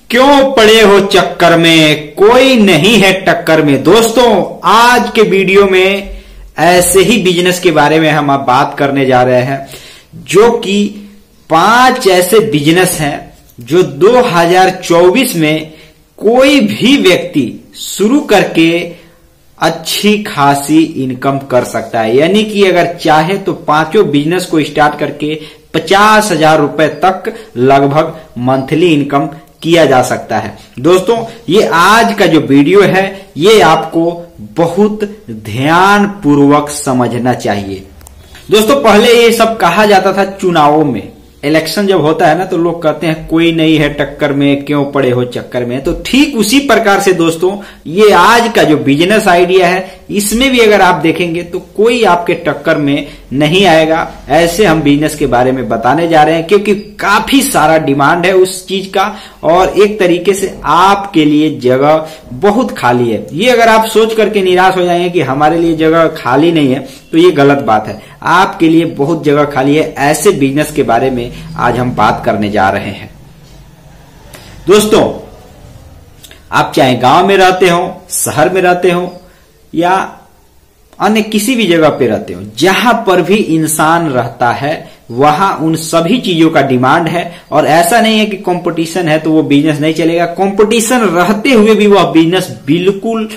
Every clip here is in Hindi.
क्यों पड़े हो चक्कर में, कोई नहीं है टक्कर में। दोस्तों आज के वीडियो में ऐसे ही बिजनेस के बारे में हम अब बात करने जा रहे हैं, जो कि 5 ऐसे बिजनेस हैं जो 2024 में कोई भी व्यक्ति शुरू करके अच्छी खासी इनकम कर सकता है। यानी कि अगर चाहे तो 5 बिजनेस को स्टार्ट करके 50,000 रुपए तक लगभग मंथली इनकम किया जा सकता है। दोस्तों ये आज का जो वीडियो है ये आपको बहुत ध्यान पूर्वक समझना चाहिए। दोस्तों पहले ये सब कहा जाता था चुनावों में, इलेक्शन जब होता है ना तो लोग कहते हैं कोई नहीं है टक्कर में, क्यों पड़े हो चक्कर में। तो ठीक उसी प्रकार से दोस्तों ये आज का जो बिजनेस आइडिया है इसमें भी अगर आप देखेंगे तो कोई आपके टक्कर में नहीं आएगा। ऐसे हम बिजनेस के बारे में बताने जा रहे हैं क्योंकि काफी सारा डिमांड है उस चीज का और एक तरीके से आपके लिए जगह बहुत खाली है। ये अगर आप सोच करके निराश हो जाएंगे कि हमारे लिए जगह खाली नहीं है तो ये गलत बात है। आपके लिए बहुत जगह खाली है। ऐसे बिजनेस के बारे में आज हम बात करने जा रहे हैं। दोस्तों आप चाहे गांव में रहते हो, शहर में रहते हो या अन्य किसी भी जगह पे रहते हो, जहां पर भी इंसान रहता है वहां उन सभी चीजों का डिमांड है। और ऐसा नहीं है कि कंपटीशन है तो वो बिजनेस नहीं चलेगा। कंपटीशन रहते हुए भी वह बिजनेस बिल्कुल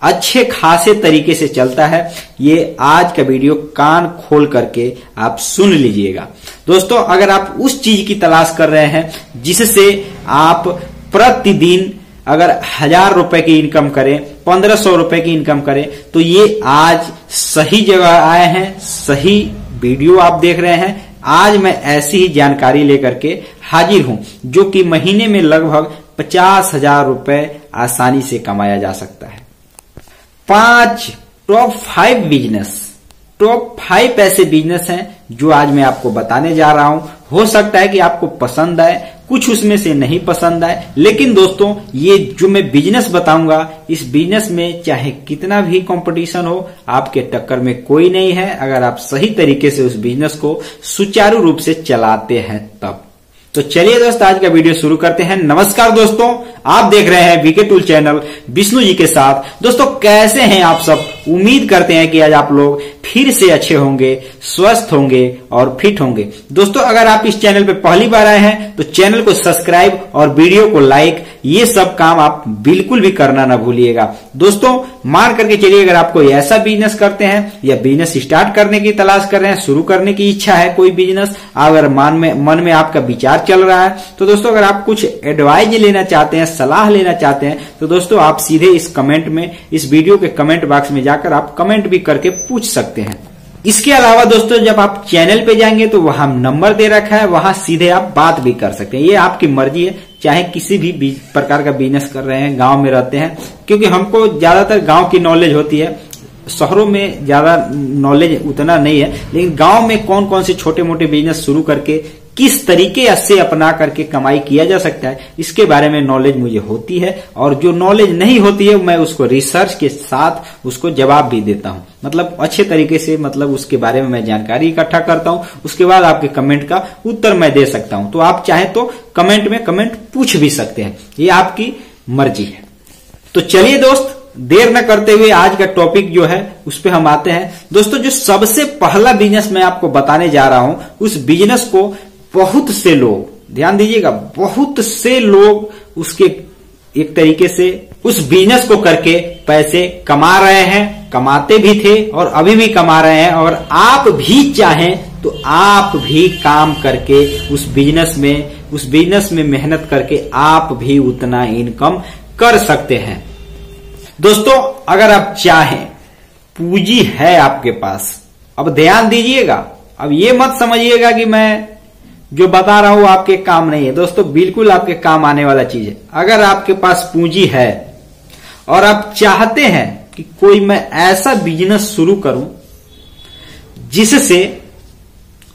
अच्छे खासे तरीके से चलता है। ये आज का वीडियो कान खोल करके आप सुन लीजिएगा। दोस्तों अगर आप उस चीज की तलाश कर रहे हैं जिससे आप प्रतिदिन अगर 1,000 रुपए की इनकम करें, 1,500 रुपए की इनकम करें, तो ये आज सही जगह आए हैं, सही वीडियो आप देख रहे हैं। आज मैं ऐसी ही जानकारी लेकर के हाजिर हूं जो कि महीने में लगभग 50,000 रुपए आसानी से कमाया जा सकता है। 5 टॉप 5 बिजनेस, टॉप 5 ऐसे बिजनेस हैं जो आज मैं आपको बताने जा रहा हूं। हो सकता है कि आपको पसंद आए, कुछ उसमें से नहीं पसंद आए, लेकिन दोस्तों ये जो मैं बिजनेस बताऊंगा इस बिजनेस में चाहे कितना भी कंपटीशन हो आपके टक्कर में कोई नहीं है अगर आप सही तरीके से उस बिजनेस को सुचारू रूप से चलाते हैं तब। तो चलिए दोस्तों आज का वीडियो शुरू करते हैं। नमस्कार दोस्तों, आप देख रहे हैं VK tool channel Vishnu ji के साथ। दोस्तों कैसे हैं आप सब? उम्मीद करते हैं कि आज आप लोग फिर से अच्छे होंगे, स्वस्थ होंगे और फिट होंगे। दोस्तों अगर आप इस चैनल पे पहली बार आए हैं तो चैनल को सब्सक्राइब और वीडियो को लाइक, ये सब काम आप बिल्कुल भी करना ना भूलिएगा। दोस्तों मान करके चलिए अगर आप कोई ऐसा बिजनेस करते हैं या बिजनेस स्टार्ट करने की तलाश कर रहे हैं, शुरू करने की इच्छा है कोई बिजनेस, अगर मन में आपका विचार चल रहा है तो दोस्तों अगर आप कुछ एडवाइज लेना चाहते हैं, सलाह लेना चाहते हैं तो दोस्तों आप सीधे इस कमेंट में, इस वीडियो के कमेंट बॉक्स में जाकर आप कमेंट भी करके पूछ सकते हैं। इसके अलावा दोस्तों जब आप चैनल पे जाएंगे तो वहां नंबर दे रखा है, वहां सीधे आप बात भी कर सकते हैं। ये आपकी मर्जी है, चाहे किसी भी प्रकार का बिजनेस कर रहे हैं, गांव में रहते हैं, क्योंकि हमको ज्यादातर गांव की नॉलेज होती है, शहरों में ज्यादा नॉलेज उतना नहीं है। लेकिन गांव में कौन कौन से छोटे मोटे बिजनेस शुरू करके किस तरीके से अपना करके कमाई किया जा सकता है इसके बारे में नॉलेज मुझे होती है। और जो नॉलेज नहीं होती है मैं उसको रिसर्च के साथ उसको जवाब भी देता हूं, मतलब अच्छे तरीके से, मतलब उसके बारे में मैं जानकारी इकट्ठा करता हूं, उसके बाद आपके कमेंट का उत्तर मैं दे सकता हूं। तो आप चाहे तो कमेंट में कमेंट पूछ भी सकते हैं, ये आपकी मर्जी है। तो चलिए दोस्त देर न करते हुए आज का टॉपिक जो है उस पे हम आते हैं। दोस्तों जो सबसे पहला बिजनेस मैं आपको बताने जा रहा हूं उस बिजनेस को बहुत से लोग, ध्यान दीजिएगा, बहुत से लोग उसके एक तरीके से उस बिजनेस को करके पैसे कमा रहे हैं, कमाते भी थे और अभी भी कमा रहे हैं। और आप भी चाहें तो आप भी काम करके उस बिजनेस में मेहनत करके आप भी उतना इनकम कर सकते हैं। दोस्तों अगर आप चाहें, पूंजी है आपके पास, अब ध्यान दीजिएगा, अब ये मत समझिएगा कि मैं जो बता रहा हूं आपके काम नहीं है। दोस्तों बिल्कुल आपके काम आने वाला चीज है। अगर आपके पास पूंजी है और आप चाहते हैं कि कोई मैं ऐसा बिजनेस शुरू करूं जिससे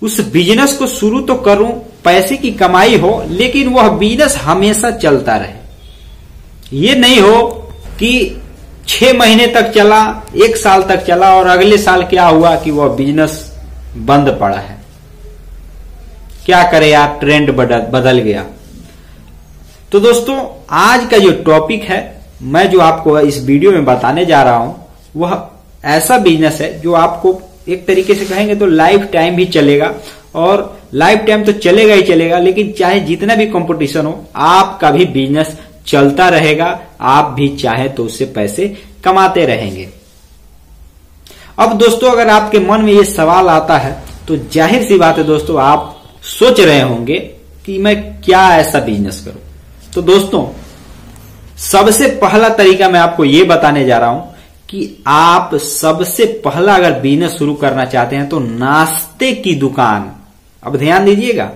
उस बिजनेस को शुरू तो करूं, पैसे की कमाई हो, लेकिन वह बिजनेस हमेशा चलता रहे। ये नहीं हो कि 6 महीने तक चला, 1 साल तक चला और अगले साल क्या हुआ कि वह बिजनेस बंद पड़ा है। क्या करे यार, ट्रेंड बदल गया। तो दोस्तों आज का जो टॉपिक है, मैं जो आपको इस वीडियो में बताने जा रहा हूं, वह ऐसा बिजनेस है जो आपको एक तरीके से कहेंगे तो लाइफ टाइम भी चलेगा। और लाइफ टाइम तो चलेगा ही चलेगा, लेकिन चाहे जितना भी कंपटीशन हो, आपका भी बिजनेस चलता रहेगा। आप भी चाहे तो उससे पैसे कमाते रहेंगे। अब दोस्तों अगर आपके मन में ये सवाल आता है तो जाहिर सी बात है दोस्तों, आप सोच रहे होंगे कि मैं क्या ऐसा बिजनेस करूं। तो दोस्तों सबसे पहला तरीका मैं आपको ये बताने जा रहा हूं कि आप सबसे पहला अगर बिजनेस शुरू करना चाहते हैं तो नाश्ते की दुकान, अब ध्यान दीजिएगा,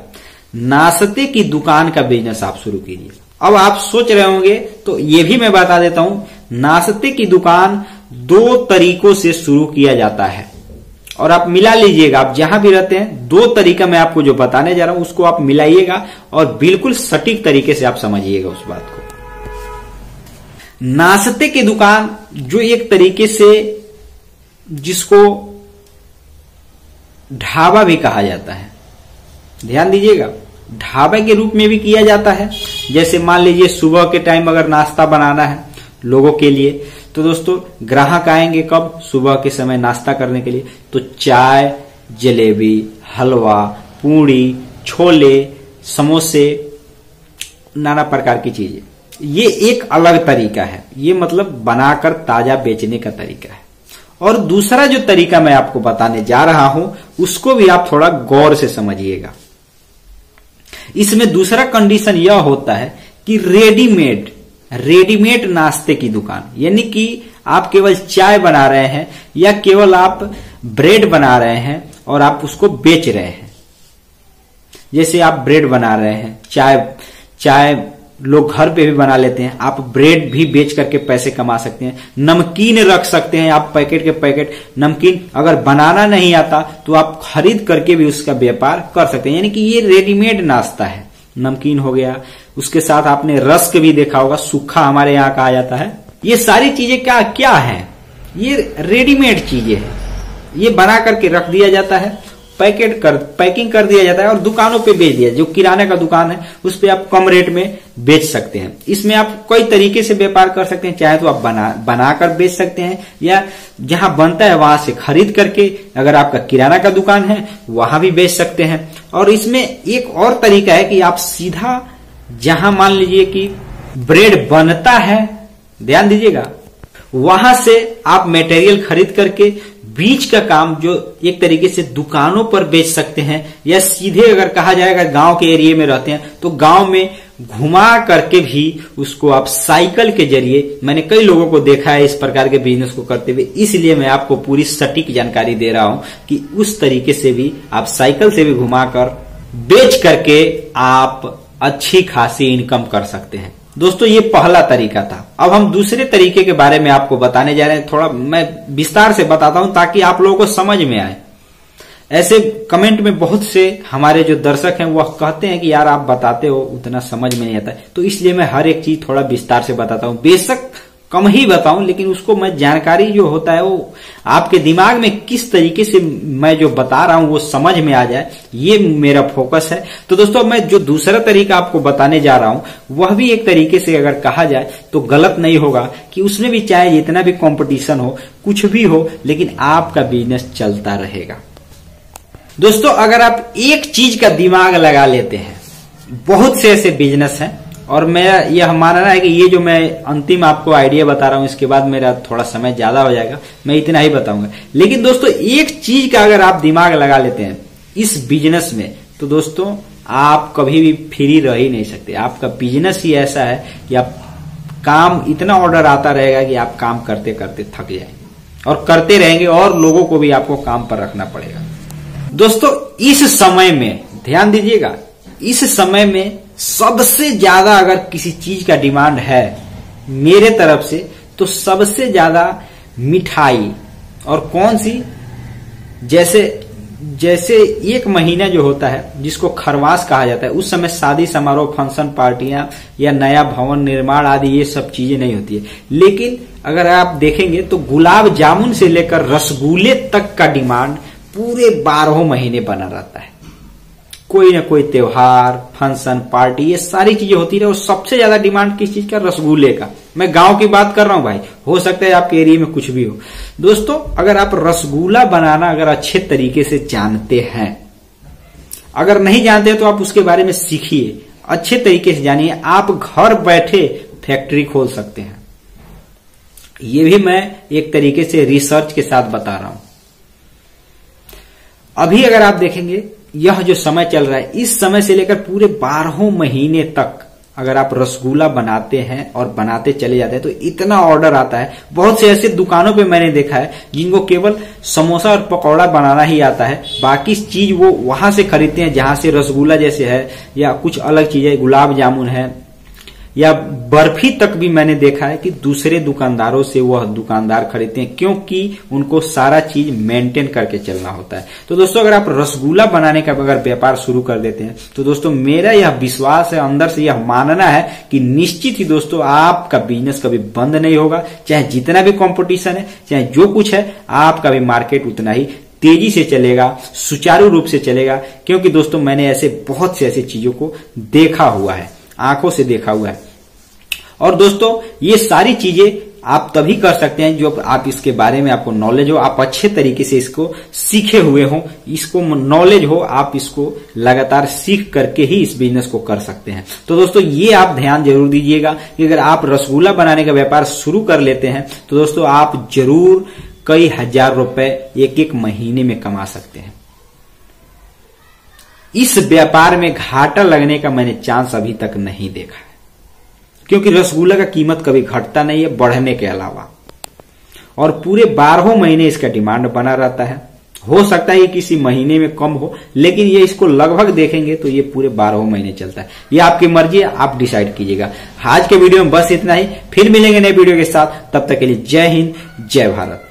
नाश्ते की दुकान का बिजनेस आप शुरू कीजिए। अब आप सोच रहे होंगे तो ये भी मैं बता देता हूं, नाश्ते की दुकान 2 तरीकों से शुरू किया जाता है। और आप मिला लीजिएगा, आप जहां भी रहते हैं 2 तरीका मैं आपको जो बताने जा रहा हूं उसको आप मिलाइएगा और बिल्कुल सटीक तरीके से आप समझिएगा उस बात को। नाश्ते की दुकान जो एक तरीके से जिसको ढाबा भी कहा जाता है, ध्यान दीजिएगा, ढाबे के रूप में भी किया जाता है। जैसे मान लीजिए सुबह के टाइम अगर नाश्ता बनाना है लोगों के लिए, तो दोस्तों ग्राहक आएंगे कब? सुबह के समय नाश्ता करने के लिए। तो चाय, जलेबी, हलवा, पूड़ी, छोले, समोसे, नाना प्रकार की चीजें, ये एक अलग तरीका है। ये मतलब बनाकर ताजा बेचने का तरीका है। और दूसरा जो तरीका मैं आपको बताने जा रहा हूं उसको भी आप थोड़ा गौर से समझिएगा। इसमें दूसरा कंडीशन यह होता है कि रेडीमेड नाश्ते की दुकान, यानी कि आप केवल चाय बना रहे हैं या केवल आप ब्रेड बना रहे हैं और आप उसको बेच रहे हैं। जैसे आप ब्रेड बना रहे हैं, चाय लोग घर पे भी बना लेते हैं, आप ब्रेड भी बेच करके पैसे कमा सकते हैं। नमकीन रख सकते हैं आप, पैकेट के पैकेट नमकीन अगर बनाना नहीं आता तो आप खरीद करके भी उसका व्यापार कर सकते हैं। यानी कि ये रेडीमेड नाश्ता है। नमकीन हो गया, उसके साथ आपने रस्क भी देखा होगा, सूखा हमारे यहाँ कहा जाता है। ये सारी चीजें क्या है? ये रेडीमेड चीजें हैं। ये बना करके रख दिया जाता है, पैकिंग कर दिया जाता है और दुकानों पे बेच दिया। जो किराने का दुकान है उस पे आप कम रेट में बेच सकते हैं। इसमें आप कई तरीके से व्यापार कर सकते हैं। चाहे तो आप बनाकर बेच सकते हैं या जहां बनता है वहां से खरीद करके, अगर आपका किराना का दुकान है वहां भी बेच सकते हैं। और इसमें एक और तरीका है कि आप सीधा जहां मान लीजिए कि ब्रेड बनता है, ध्यान दीजिएगा, वहां से आप मटेरियल खरीद करके बीच का काम जो एक तरीके से दुकानों पर बेच सकते हैं। या सीधे अगर कहा जाएगा गांव के एरिया में रहते हैं तो गांव में घुमा करके भी उसको आप साइकिल के जरिए, मैंने कई लोगों को देखा है इस प्रकार के बिजनेस को करते हुए, इसलिए मैं आपको पूरी सटीक जानकारी दे रहा हूं कि उस तरीके से भी आप साइकिल से भी घुमाकर बेच करके आप अच्छी खासी इनकम कर सकते हैं। दोस्तों ये पहला तरीका था। अब हम दूसरे तरीके के बारे में आपको बताने जा रहे हैं। थोड़ा मैं विस्तार से बताता हूं ताकि आप लोगों को समझ में आए। ऐसे कमेंट में बहुत से हमारे जो दर्शक हैं वह कहते हैं कि यार आप बताते हो उतना समझ में नहीं आता है, तो इसलिए मैं हर एक चीज थोड़ा विस्तार से बताता हूं। बेशक कम ही बताऊं, लेकिन उसको मैं जानकारी जो होता है वो आपके दिमाग में किस तरीके से मैं जो बता रहा हूं वो समझ में आ जाए, ये मेरा फोकस है। तो दोस्तों मैं जो दूसरा तरीका आपको बताने जा रहा हूं वह भी एक तरीके से अगर कहा जाए तो गलत नहीं होगा कि उसमें भी चाहे जितना भी कंपटीशन हो, कुछ भी हो, लेकिन आपका बिजनेस चलता रहेगा। दोस्तों अगर आप एक चीज का दिमाग लगा लेते हैं, बहुत से ऐसे बिजनेस हैं और मेरा यह मानना है कि ये जो मैं अंतिम आपको आइडिया बता रहा हूं इसके बाद मेरा थोड़ा समय ज्यादा हो जाएगा, मैं इतना ही बताऊंगा। लेकिन दोस्तों एक चीज का अगर आप दिमाग लगा लेते हैं इस बिजनेस में, तो दोस्तों आप कभी भी फ्री रह ही नहीं सकते। आपका बिजनेस ही ऐसा है कि आप काम, इतना ऑर्डर आता रहेगा कि आप काम करते करते थक जाएंगे और करते रहेंगे और लोगों को भी आपको काम पर रखना पड़ेगा। दोस्तों इस समय में ध्यान दीजिएगा, इस समय में सबसे ज्यादा अगर किसी चीज का डिमांड है मेरे तरफ से, तो सबसे ज्यादा मिठाई। और कौन सी? जैसे एक महीना जो होता है जिसको खरवास कहा जाता है, उस समय शादी समारोह, फंक्शन, पार्टियां या नया भवन निर्माण आदि ये सब चीजें नहीं होती है। लेकिन अगर आप देखेंगे तो गुलाब जामुन से लेकर रसगुल्ले तक का डिमांड पूरे 12 महीने बना रहता है। कोई ना कोई त्योहार, फंक्शन, पार्टी, ये सारी चीजें होती रहे। और सबसे ज्यादा डिमांड किस चीज का? रसगुल्ले का। मैं गांव की बात कर रहा हूं भाई, हो सकता है आपके एरिया में कुछ भी हो। दोस्तों अगर आप रसगुल्ला बनाना अगर अच्छे तरीके से जानते हैं, अगर नहीं जानते हैं तो आप उसके बारे में सीखिए, अच्छे तरीके से जानिए। आप घर बैठे फैक्ट्री खोल सकते हैं। ये भी मैं एक तरीके से रिसर्च के साथ बता रहा हूं। अभी अगर आप देखेंगे यह जो समय चल रहा है, इस समय से लेकर पूरे 12 महीने तक अगर आप रसगुल्ला बनाते हैं और बनाते चले जाते हैं तो इतना ऑर्डर आता है। बहुत से ऐसे दुकानों पे मैंने देखा है जिनको केवल समोसा और पकौड़ा बनाना ही आता है, बाकी चीज वो वहां से खरीदते हैं जहां से रसगुल्ला जैसे है या कुछ अलग चीज है, गुलाब जामुन है या बर्फी तक भी मैंने देखा है कि दूसरे दुकानदारों से वह दुकानदार खरीदते हैं, क्योंकि उनको सारा चीज मेंटेन करके चलना होता है। तो दोस्तों अगर आप रसगुल्ला बनाने का अगर व्यापार शुरू कर देते हैं तो दोस्तों मेरा यह विश्वास है, अंदर से यह मानना है कि निश्चित ही दोस्तों आपका बिजनेस कभी बंद नहीं होगा। चाहे जितना भी कंपटीशन है, चाहे जो कुछ है, आपका भी मार्केट उतना ही तेजी से चलेगा, सुचारू रूप से चलेगा। क्योंकि दोस्तों मैंने ऐसे बहुत से ऐसी चीजों को देखा हुआ है, आंखों से देखा हुआ है। और दोस्तों ये सारी चीजें आप तभी कर सकते हैं जो आप इसके बारे में आपको नॉलेज हो, आप अच्छे तरीके से इसको सीखे हुए हो, इसको नॉलेज हो, आप इसको लगातार सीख करके ही इस बिजनेस को कर सकते हैं। तो दोस्तों ये आप ध्यान जरूर दीजिएगा कि अगर आप रसगुल्ला बनाने का व्यापार शुरू कर लेते हैं तो दोस्तों आप जरूर कई हजार रुपए एक एक महीने में कमा सकते हैं। इस व्यापार में घाटा लगने का मैंने चांस अभी तक नहीं देखा है, क्योंकि रसगुल्ला का कीमत कभी घटता नहीं है बढ़ने के अलावा, और पूरे 12 महीने इसका डिमांड बना रहता है। हो सकता है किसी महीने में कम हो, लेकिन ये इसको लगभग देखेंगे तो ये पूरे 12 महीने चलता है। ये आपकी मर्जी है, आप डिसाइड कीजिएगा। आज के वीडियो में बस इतना ही, फिर मिलेंगे नए वीडियो के साथ। तब तक के लिए जय हिंद, जय भारत।